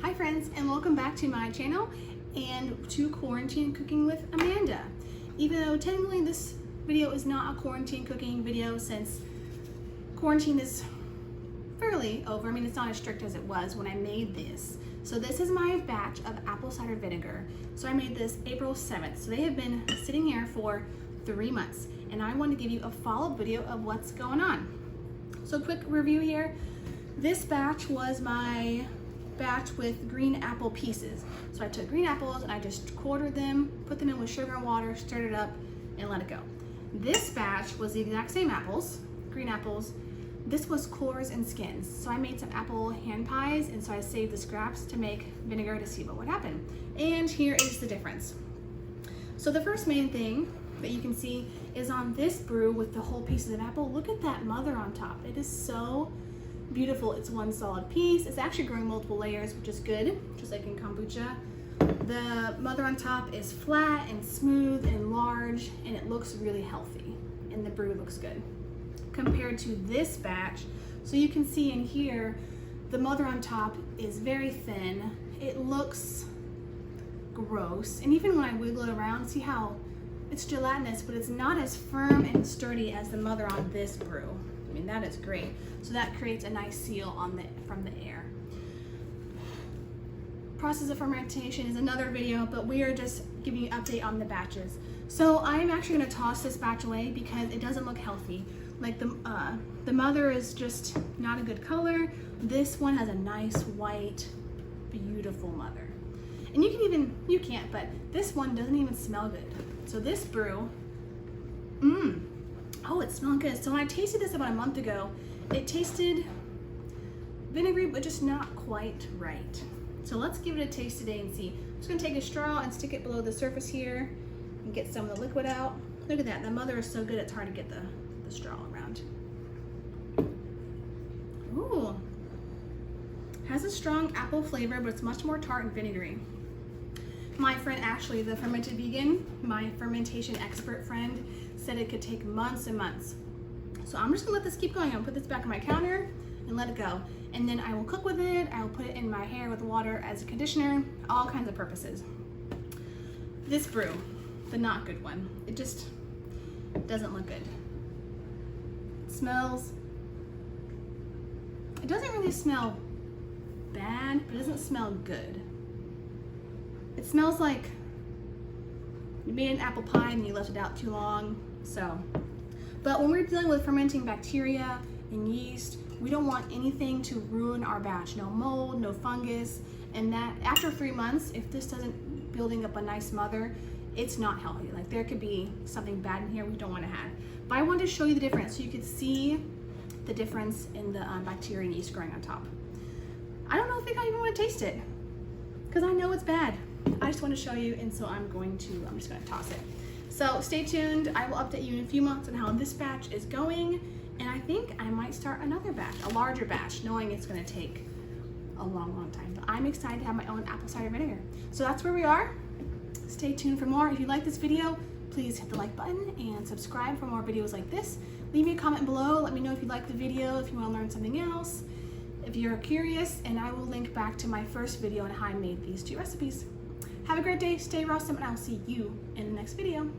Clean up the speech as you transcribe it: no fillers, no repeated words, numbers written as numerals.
Hi friends, and welcome back to my channel and to Quarantine Cooking with Amanda. Even though technically this video is not a quarantine cooking video since quarantine is fairly over. I mean, it's not as strict as it was when I made this. So this is my batch of apple cider vinegar. So I made this April 7th. So they have been sitting here for 3 months, and I want to give you a follow-up video of what's going on. So quick review here. This batch was my batch with green apple pieces. So I took green apples and I just quartered them, put them in with sugar and water, stirred it up, and let it go. This batch was the exact same apples, green apples. This was cores and skins. So I made some apple hand pies, and so I saved the scraps to make vinegar to see what would happen. And here is the difference. So the first main thing that you can see is on this brew with the whole pieces of apple. Look at that mother on top. It is so beautiful. It's one solid piece. It's actually growing multiple layers, which is good, just like in kombucha. The mother on top is flat and smooth and large, and it looks really healthy, and the brew looks good compared to this batch. So you can see in here, the mother on top is very thin. It looks gross, and even when I wiggle it around, see how it's gelatinous, but it's not as firm and sturdy as the mother on this brew. I mean, that is great. So that creates a nice seal on from the air. Process of fermentation is another video, but we are just giving you an update on the batches. So I'm actually gonna toss this batch away because it doesn't look healthy. Like the mother is just not a good color. This one has a nice white, beautiful mother. And you can't, but this one doesn't even smell good. So this brew, oh, it smells good. So when I tasted this about a month ago, it tasted vinegary, but just not quite right. So let's give it a taste today and see. I'm just gonna take a straw and stick it below the surface here and get some of the liquid out. Look at that, the mother is so good, it's hard to get the straw around. Ooh, has a strong apple flavor, but it's much more tart and vinegary. My friend Ashley, the fermented vegan, my fermentation expert friend, said it could take months and months. So I'm just gonna let this keep going. I'm gonna put this back on my counter and let it go. And then I will cook with it. I will put it in my hair with water as a conditioner, all kinds of purposes. This brew, the not good one, it just doesn't look good. It smells, it doesn't really smell bad, but it doesn't smell good. It smells like you made an apple pie and you left it out too long. But when we're dealing with fermenting bacteria and yeast, we don't want anything to ruin our batch. No mold, no fungus, and that after 3 months, if this doesn't building up a nice mother, it's not healthy. Like there could be something bad in here we don't want to have. But I wanted to show you the difference so you could see the difference in the bacteria and yeast growing on top. I don't know if I even want to taste it because I know it's bad. I just want to show you, and so I'm just going to toss it. So stay tuned. I will update you in a few months on how this batch is going, and I think I might start another batch, a larger batch, knowing it's going to take a long, long time. But I'm excited to have my own apple cider vinegar. So that's where we are. Stay tuned for more. If you like this video, please hit the like button and subscribe for more videos like this. Leave me a comment below. Let me know if you like the video, if you want to learn something else, if you're curious, and I will link back to my first video on how I made these 2 recipes. Have a great day, stay awesome, and I'll see you in the next video.